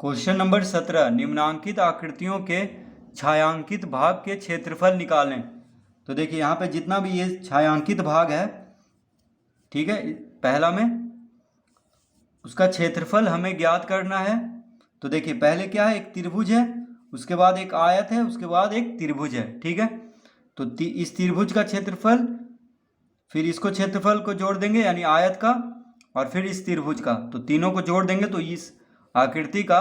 Question number 17, निम्नांकित आकृतियों के छायांकित भाग के क्षेत्रफल निकालें। तो देखिए यहाँ पे जितना भी ये छायांकित भाग है, ठीक है, पहला में उसका क्षेत्रफल हमें ज्ञात करना है। तो देखिए पहले क्या है, एक त्रिभुज है, उसके बाद एक आयत है, उसके बाद एक त्रिभुज है, ठीक है। तो इस त्रिभुज का क्षेत्रफल, फिर इसको क्षेत्रफल को जोड़ देंगे यानी आयत का, और फिर इस त्रिभुज का, तो तीनों को जोड़ देंगे तो इस आकृति का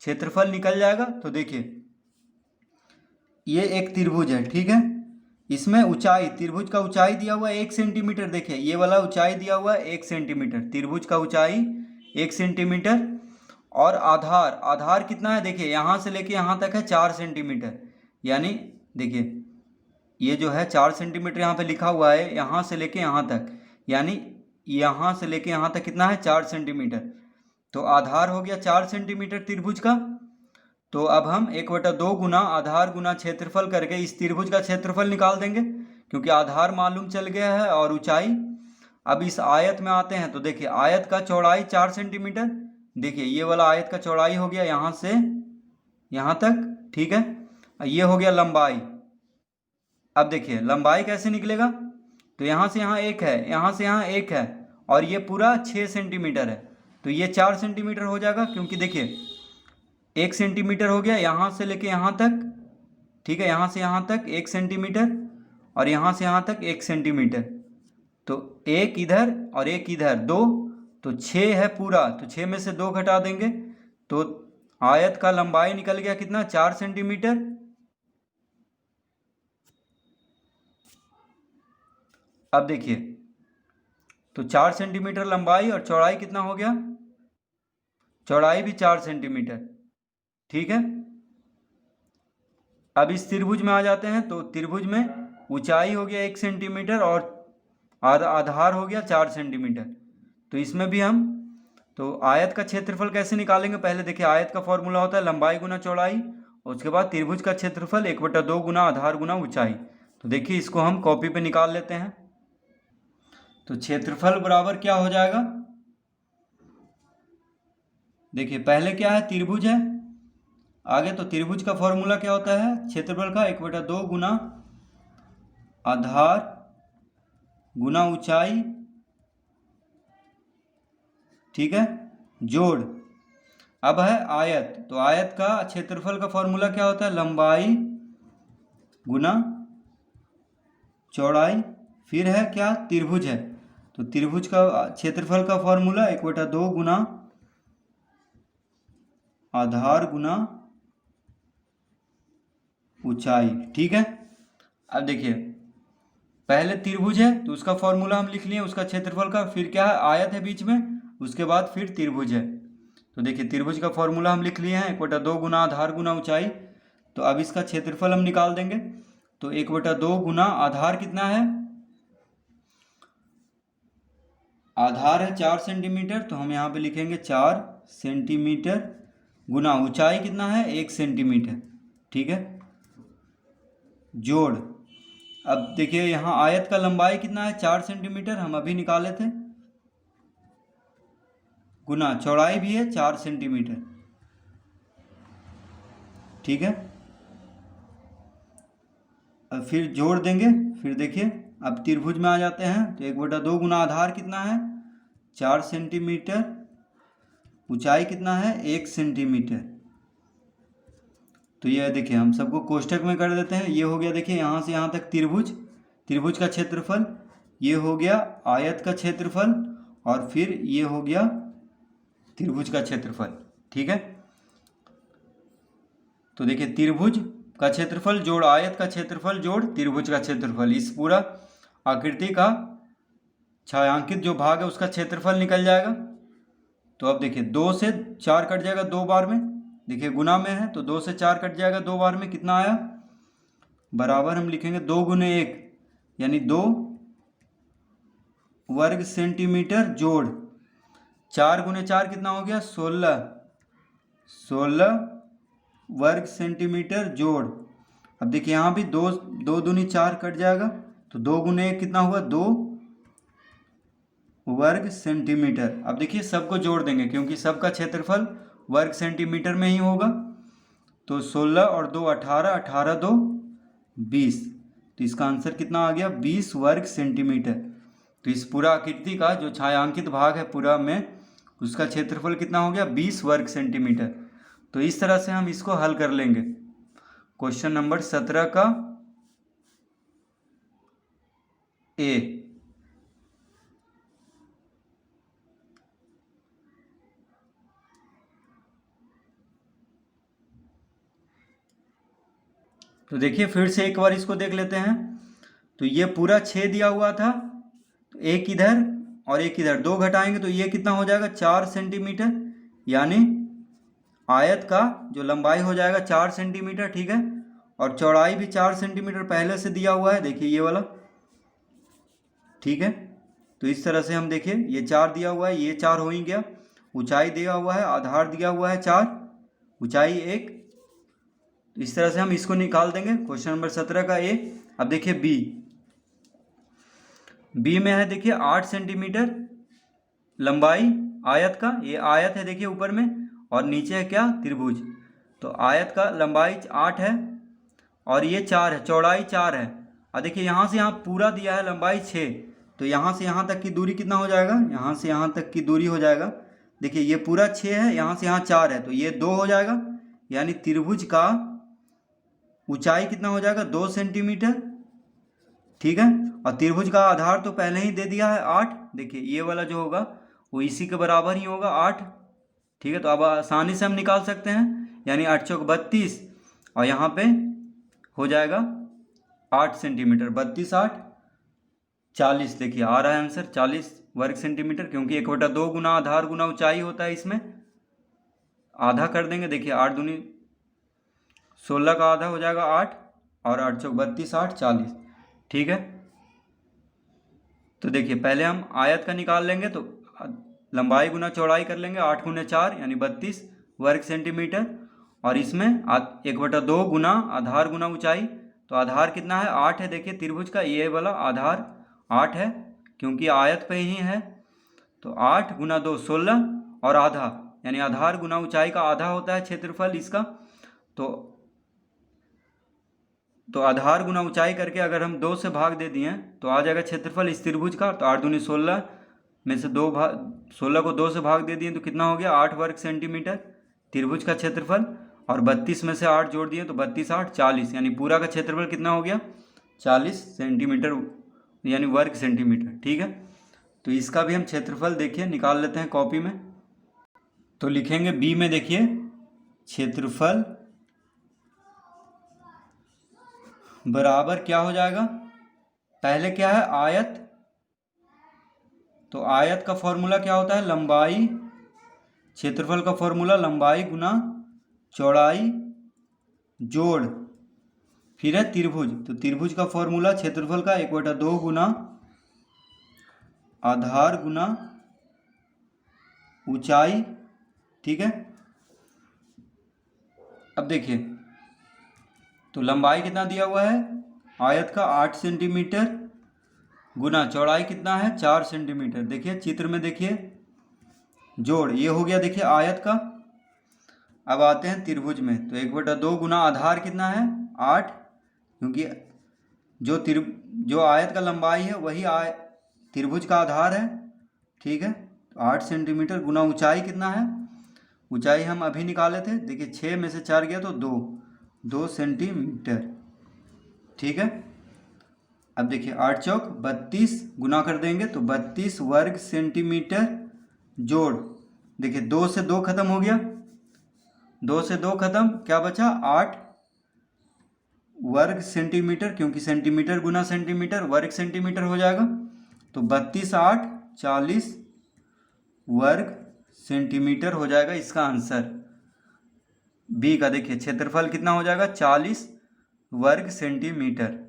क्षेत्रफल निकल जाएगा। तो देखिए ये एक त्रिभुज है, ठीक है, इसमें ऊंचाई, त्रिभुज का ऊंचाई दिया हुआ है 1 सेंटीमीटर। देखिए ये वाला ऊंचाई दिया हुआ है 1 सेंटीमीटर, त्रिभुज का ऊंचाई 1 सेंटीमीटर। और आधार, आधार कितना है, देखिए यहाँ से लेके यहाँ तक है 4 सेंटीमीटर, यानी देखिए ये जो है 4 सेंटीमीटर यहाँ पे लिखा हुआ है, यहाँ से लेके यहाँ तक, यानी यहाँ से लेके यहाँ तक कितना है, 4 सेंटीमीटर। तो आधार हो गया 4 सेंटीमीटर त्रिभुज का। तो अब हम 1/2 गुना आधार गुना क्षेत्रफल करके इस त्रिभुज का क्षेत्रफल निकाल देंगे, क्योंकि आधार मालूम चल गया है और ऊंचाई। अब इस आयत में आते हैं, तो देखिए आयत का चौड़ाई 4 सेंटीमीटर, देखिए ये वाला आयत का चौड़ाई हो गया यहाँ से यहाँ तक, ठीक है। ये हो गया लंबाई। अब देखिए लंबाई कैसे निकलेगा, तो यहाँ से यहाँ एक है, यहाँ से यहाँ एक है, और ये पूरा 6 सेंटीमीटर है, तो ये 4 सेंटीमीटर हो जाएगा, क्योंकि देखिए 1 सेंटीमीटर हो गया यहाँ से लेके यहाँ तक, ठीक है, यहाँ से यहाँ तक 1 सेंटीमीटर, और यहाँ से यहाँ तक 1 सेंटीमीटर, तो एक इधर और एक इधर, 2, तो 6 है पूरा, तो 6 में से 2 घटा देंगे, तो आयत का लंबाई निकल गया कितना, 4 सेंटीमीटर। अब देखिए तो 4 सेंटीमीटर लंबाई और चौड़ाई कितना हो गया, चौड़ाई भी 4 सेंटीमीटर, ठीक है। अब इस त्रिभुज में आ जाते हैं, तो त्रिभुज में ऊंचाई हो गया 1 सेंटीमीटर और आधार हो गया 4 सेंटीमीटर। तो इसमें भी हम तो आयत का क्षेत्रफल कैसे निकालेंगे, पहले देखिए आयत का फॉर्मूला होता है लंबाई गुना चौड़ाई, और उसके बाद त्रिभुज का क्षेत्रफल 1/2 गुना आधार गुना ऊंचाई। तो देखिए इसको हम कॉपी पे निकाल लेते हैं। तो क्षेत्रफल बराबर क्या हो जाएगा, देखिए पहले क्या है, त्रिभुज है, आगे तो त्रिभुज का फॉर्मूला क्या होता है, क्षेत्रफल का 1/2 गुना आधार गुना ऊंचाई, ठीक है, जोड़। अब है आयत, तो आयत का क्षेत्रफल का फॉर्मूला क्या होता है, लंबाई गुना चौड़ाई, फिर है क्या, त्रिभुज है, तो त्रिभुज का क्षेत्रफल का फॉर्मूला 1/2 गुना आधार गुना ऊंचाई, ठीक है। अब देखिए पहले त्रिभुज है तो उसका फॉर्मूला हम लिख लिए, उसका क्षेत्रफल का, फिर क्या है, आयत है बीच में, उसके बाद फिर त्रिभुज है। तो देखिए त्रिभुज का फॉर्मूला हम लिख लिए हैं 1/2 गुना आधार गुना ऊंचाई। तो अब इसका क्षेत्रफल हम निकाल देंगे, तो 1/2 गुना आधार कितना है, आधार है 4 सेंटीमीटर, तो हम यहाँ पे लिखेंगे 4 सेंटीमीटर, गुना ऊंचाई कितना है, 1 सेंटीमीटर, ठीक है, जोड़। अब देखिए यहाँ आयत का लंबाई कितना है, 4 सेंटीमीटर, हम अभी निकाले थे, गुना चौड़ाई भी है 4 सेंटीमीटर, ठीक है। अब फिर जोड़ देंगे, फिर देखिए अब त्रिभुज में आ जाते हैं, तो 1/2 गुना आधार कितना है, 4 सेंटीमीटर, ऊंचाई कितना है, 1 सेंटीमीटर। तो ये देखिए हम सबको कोष्ठक में कर देते हैं, ये हो गया देखिए यहाँ से यहाँ तक त्रिभुज, त्रिभुज का क्षेत्रफल, ये हो गया आयत का क्षेत्रफल, और फिर ये हो गया त्रिभुज का क्षेत्रफल, ठीक है। तो देखिए त्रिभुज का क्षेत्रफल जोड़ आयत का क्षेत्रफल जोड़ त्रिभुज का क्षेत्रफल, इस पूरा आकृति का छायांकित जो भाग है उसका क्षेत्रफल निकल जाएगा। तो अब देखिए 2 से 4 कट जाएगा 2 बार में, देखिए गुना में है तो 2 से 4 कट जाएगा 2 बार में, कितना आया, बराबर हम लिखेंगे 2 गुने 1, यानी 2 वर्ग सेंटीमीटर, जोड़ 4 गुने 4 कितना हो गया, 16 वर्ग सेंटीमीटर, जोड़। अब देखिए यहाँ भी 2 दूनी 4 कट जाएगा, तो 2 गुने 1 कितना हुआ, 2 वर्ग सेंटीमीटर। अब देखिए सबको जोड़ देंगे, क्योंकि सबका क्षेत्रफल वर्ग सेंटीमीटर में ही होगा। तो 16 और 2 18, 18 2 20, तो इसका आंसर कितना आ गया 20 वर्ग सेंटीमीटर। तो इस पूरा आकृति का जो छायांकित भाग है पूरा में, उसका क्षेत्रफल कितना हो गया 20 वर्ग सेंटीमीटर। तो इस तरह से हम इसको हल कर लेंगे। क्वेश्चन नंबर 17 का ए। तो देखिए फिर से एक बार इसको देख लेते हैं। तो ये पूरा 6 दिया हुआ था, तो एक इधर और एक इधर, 2 घटाएंगे तो ये कितना हो जाएगा 4 सेंटीमीटर, यानी आयत का जो लंबाई हो जाएगा 4 सेंटीमीटर, ठीक है। और चौड़ाई भी 4 सेंटीमीटर पहले से दिया हुआ है, देखिए ये वाला, ठीक है। तो इस तरह से हम देखिए ये 4 दिया हुआ है, ये 4 हो ही गया। ऊंचाई दिया हुआ है, आधार दिया हुआ है 4, ऊंचाई 1। तो इस तरह से हम इसको निकाल देंगे। क्वेश्चन नंबर 17 का ए। अब देखिए बी में है देखिए 8 सेंटीमीटर लंबाई आयत का, ये आयत है देखिए ऊपर में, और नीचे है क्या त्रिभुज। तो आयत का लंबाई 8 है और ये 4 है, चौड़ाई 4 है। और देखिए यहाँ से यहाँ पूरा दिया है लंबाई 6, तो यहाँ से यहाँ तक की दूरी कितना हो जाएगा, यहाँ से यहाँ तक की दूरी हो जाएगा, देखिए ये पूरा 6 है, यहाँ से यहाँ 4 है, तो ये 2 हो जाएगा। यानी त्रिभुज का ऊंचाई कितना हो जाएगा 2 सेंटीमीटर, ठीक है। और त्रिभुज का आधार तो पहले ही दे दिया है 8, देखिए ये वाला जो होगा वो इसी के बराबर ही होगा 8, ठीक है। तो अब आसानी से हम निकाल सकते हैं, यानी 8 चौक 32 और यहाँ पे हो जाएगा 8 सेंटीमीटर, 32 8 40, देखिए आ रहा है आंसर 40 वर्ग सेंटीमीटर, क्योंकि 1/2 गुना आधार गुना ऊंचाई होता है, इसमें आधा कर देंगे। देखिए 8 दूनी 16 का आधा हो जाएगा 8, और 8 चौक 32 8 40, ठीक है। तो देखिए पहले हम आयत का निकाल लेंगे, तो लंबाई गुना चौड़ाई कर लेंगे, 8 गुना 4 यानी 32 वर्ग सेंटीमीटर, और इसमें 1/2 गुना आधार गुना ऊंचाई, तो आधार कितना है 8 है, देखिए त्रिभुज का ये वाला आधार 8 है क्योंकि आयत पे ही है। तो 8 गुना 2 16 और आधा, यानी आधार गुना ऊंचाई का आधा होता है क्षेत्रफल इसका। तो आधार गुना ऊंचाई करके अगर हम 2 से भाग दे दिए तो आ जाएगा क्षेत्रफल इस त्रिभुज का। तो 8 दूनी 16 में से 16 को 2 से भाग दे दिए तो कितना हो गया 8 वर्ग सेंटीमीटर त्रिभुज का क्षेत्रफल, और 32 में से 8 जोड़ दिए तो 32 8 40, यानी पूरा का क्षेत्रफल कितना हो गया 40 सेंटीमीटर यानी वर्ग सेंटीमीटर, ठीक है। तो इसका भी हम क्षेत्रफल देखिए निकाल लेते हैं कॉपी में। तो लिखेंगे बी में देखिए क्षेत्रफल बराबर क्या हो जाएगा, पहले क्या है आयत, तो आयत का फॉर्मूला क्या होता है लंबाई, क्षेत्रफल का फॉर्मूला लंबाई गुना चौड़ाई जोड़ फिर है त्रिभुज, तो त्रिभुज का फॉर्मूला क्षेत्रफल का 1/2 गुना आधार गुना ऊंचाई, ठीक है। अब देखिए तो लंबाई कितना दिया हुआ है आयत का 8 सेंटीमीटर गुना चौड़ाई कितना है 4 सेंटीमीटर, देखिए चित्र में देखिए जोड़, ये हो गया देखिए आयत का। अब आते हैं त्रिभुज में, तो 1/2 गुना आधार कितना है 8, क्योंकि जो आयत का लंबाई है वही त्रिभुज का आधार है, ठीक है। तो 8 सेंटीमीटर गुना ऊंचाई कितना है, ऊंचाई हम अभी निकाले थे, देखिए 6 में से 4 गया तो 2 सेंटीमीटर, ठीक है। अब देखिए 8 चौक 32 गुना कर देंगे तो 32 वर्ग सेंटीमीटर जोड़, देखिए 2 से 2 खत्म हो गया, 2 से 2 खत्म, क्या बचा 8 वर्ग सेंटीमीटर, क्योंकि सेंटीमीटर गुना सेंटीमीटर वर्ग सेंटीमीटर हो जाएगा। तो 32 8 40 वर्ग सेंटीमीटर हो जाएगा इसका आंसर बी का। देखिए क्षेत्रफल कितना हो जाएगा 40 वर्ग सेंटीमीटर।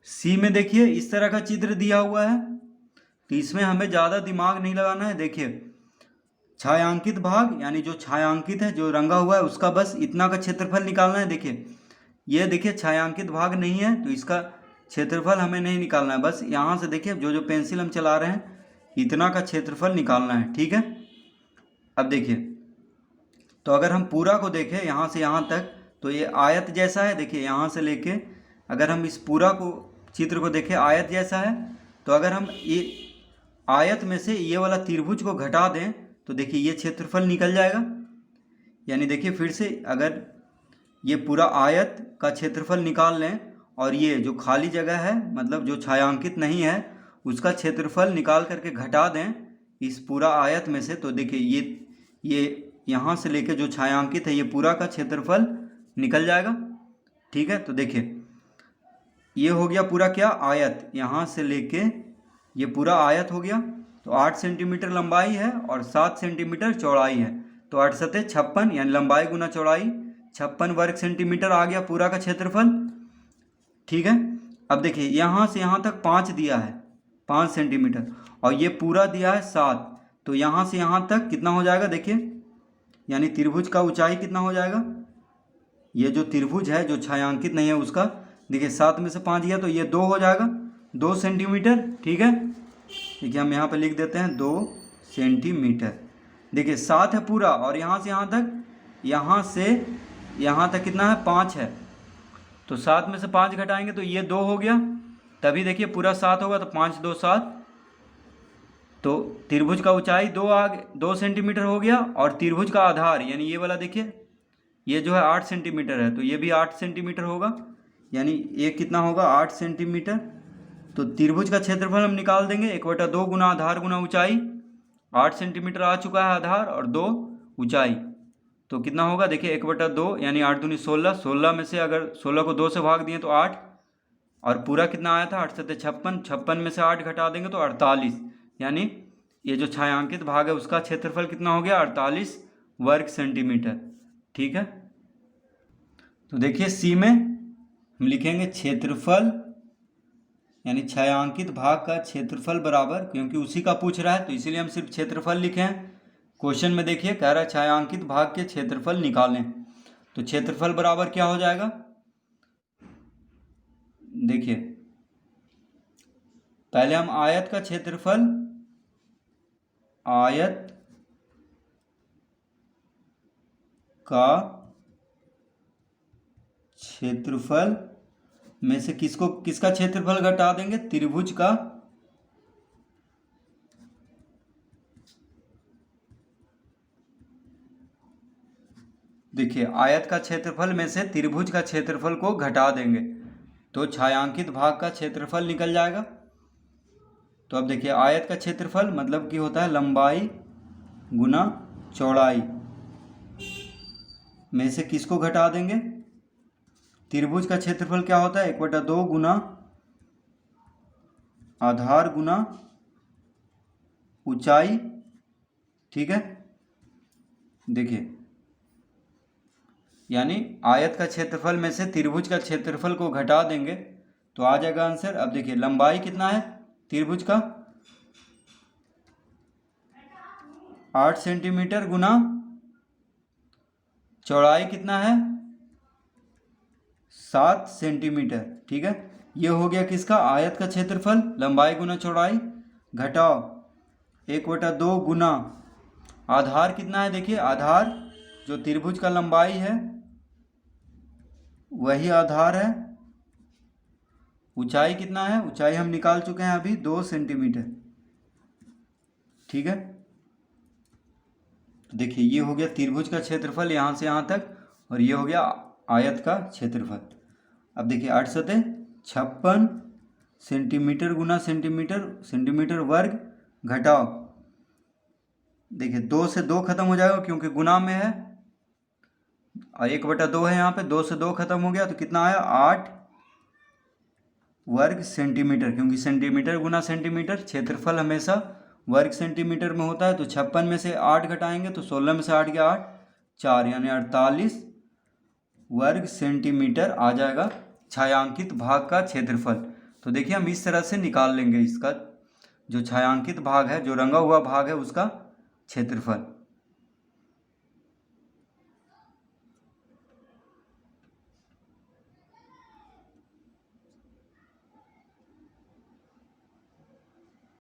सी में देखिए इस तरह का चित्र दिया हुआ है, तो इसमें हमें ज़्यादा दिमाग नहीं लगाना है। देखिए छायांकित भाग यानी जो छायांकित है जो रंगा हुआ है उसका बस इतना का क्षेत्रफल निकालना है। देखिए ये देखिए छायांकित भाग नहीं है तो इसका क्षेत्रफल हमें नहीं निकालना है, बस यहाँ से देखिए जो जो पेंसिल हम चला रहे हैं इतना का क्षेत्रफल निकालना है। ठीक है, अब देखिए तो अगर हम पूरा को देखें यहाँ से यहाँ तक तो ये आयत जैसा है। देखिए यहाँ से लेके अगर हम इस पूरा को चित्र को देखें आयत जैसा है, तो अगर हम ये आयत में से ये वाला त्रिभुज को घटा दें तो देखिए ये क्षेत्रफल निकल जाएगा। यानी देखिए फिर से अगर ये पूरा आयत का क्षेत्रफल निकाल लें और ये जो खाली जगह है मतलब जो छायांकित नहीं है उसका क्षेत्रफल निकाल करके घटा दें इस पूरा आयत में से, तो देखिए ये यहाँ से लेके जो छायांकित है ये पूरा का क्षेत्रफल निकल जाएगा। ठीक है, तो देखिए ये हो गया पूरा क्या आयत, यहाँ से लेके ये पूरा आयत हो गया। तो 8 सेंटीमीटर लंबाई है और 7 सेंटीमीटर चौड़ाई है, तो 8 सतह 56 यानी लंबाई गुना चौड़ाई 56 वर्ग सेंटीमीटर आ गया पूरा का क्षेत्रफल। ठीक है, अब देखिए यहाँ से यहाँ तक 5 दिया है 5 सेंटीमीटर और ये पूरा दिया है 7, तो यहाँ से यहाँ तक कितना हो जाएगा देखिए, यानी त्रिभुज का ऊंचाई कितना हो जाएगा, ये जो त्रिभुज है जो छायांकित नहीं है उसका देखिए 7 में से 5 गया तो ये 2 हो जाएगा 2 सेंटीमीटर। ठीक है, देखिए हम यहाँ पे लिख देते हैं 2 सेंटीमीटर। देखिए 7 है पूरा और यहाँ से यहाँ तक कितना है 5 है, तो 7 में से 5 घटाएंगे तो ये 2 हो गया, तभी देखिए पूरा 7 होगा तो 5 2 7, तो त्रिभुज का ऊंचाई 2 सेंटीमीटर हो गया और त्रिभुज का आधार यानी ये वाला देखिए ये जो है 8 सेंटीमीटर है तो ये भी 8 सेंटीमीटर होगा, यानी ये कितना होगा 8 सेंटीमीटर। तो त्रिभुज का क्षेत्रफल हम निकाल देंगे 1/2 गुना आधार गुना ऊंचाई, 8 सेंटीमीटर आ चुका है आधार और 2 ऊंचाई, तो कितना होगा देखिए 1/2 यानी 8 दूनी 16, 16 में से अगर 16 को 2 से भाग दिए तो 8 और पूरा कितना आया था 8 सतह 56, 56 में से 8 घटा देंगे तो 48, यानी ये जो छायांकित भाग है उसका क्षेत्रफल कितना हो गया 48 वर्ग सेंटीमीटर। ठीक है, तो देखिए सी में हम लिखेंगे क्षेत्रफल यानी छायांकित भाग का क्षेत्रफल बराबर, क्योंकि उसी का पूछ रहा है तो इसीलिए हम सिर्फ क्षेत्रफल लिखे हैं। क्वेश्चन में देखिए कह रहा है छायांकित भाग के क्षेत्रफल निकालें, तो क्षेत्रफल बराबर क्या हो जाएगा, देखिए पहले हम आयत का क्षेत्रफल आयत का क्षेत्रफल में से किसका क्षेत्रफल घटा देंगे, त्रिभुज का। देखिए आयत का क्षेत्रफल में से त्रिभुज का क्षेत्रफल को घटा देंगे तो छायांकित भाग का क्षेत्रफल निकल जाएगा। तो अब देखिए आयत का क्षेत्रफल मतलब कि होता है लंबाई गुना चौड़ाई में से किसको घटा देंगे, त्रिभुज का क्षेत्रफल क्या होता है 1/2 गुना आधार गुना ऊंचाई। ठीक है, देखिए यानी आयत का क्षेत्रफल में से त्रिभुज का क्षेत्रफल को घटा देंगे तो आ जाएगा आंसर। अब देखिए लंबाई कितना है त्रिभुज का 8 सेंटीमीटर गुना चौड़ाई कितना है 7 सेंटीमीटर। ठीक है, ये हो गया किसका आयत का क्षेत्रफल, लंबाई गुना चौड़ाई घटाओ 1/2 गुना आधार कितना है, देखिए आधार जो त्रिभुज का लंबाई है वही आधार है, ऊंचाई कितना है, ऊंचाई हम निकाल चुके हैं अभी 2 सेंटीमीटर। ठीक है, तो देखिए ये हो गया त्रिभुज का क्षेत्रफल यहाँ से यहाँ तक और ये हो गया आयत का क्षेत्रफल। अब देखिए 8 सतह 56 सेंटीमीटर गुना सेंटीमीटर वर्ग घटाओ, देखिए 2 से 2 खत्म हो जाएगा क्योंकि गुना में है और 1/2 है, यहाँ पे 2 से 2 खत्म हो गया तो कितना आया 8 वर्ग सेंटीमीटर, क्योंकि सेंटीमीटर गुना सेंटीमीटर क्षेत्रफल हमेशा वर्ग सेंटीमीटर में होता है। तो 56 में से 8 घटाएंगे तो 16 में से 8 गया 8 4 यानी 48 वर्ग सेंटीमीटर आ जाएगा छायांकित भाग का क्षेत्रफल। तो देखिए हम इस तरह से निकाल लेंगे इसका जो छायांकित भाग है जो रंगा हुआ भाग है उसका क्षेत्रफल।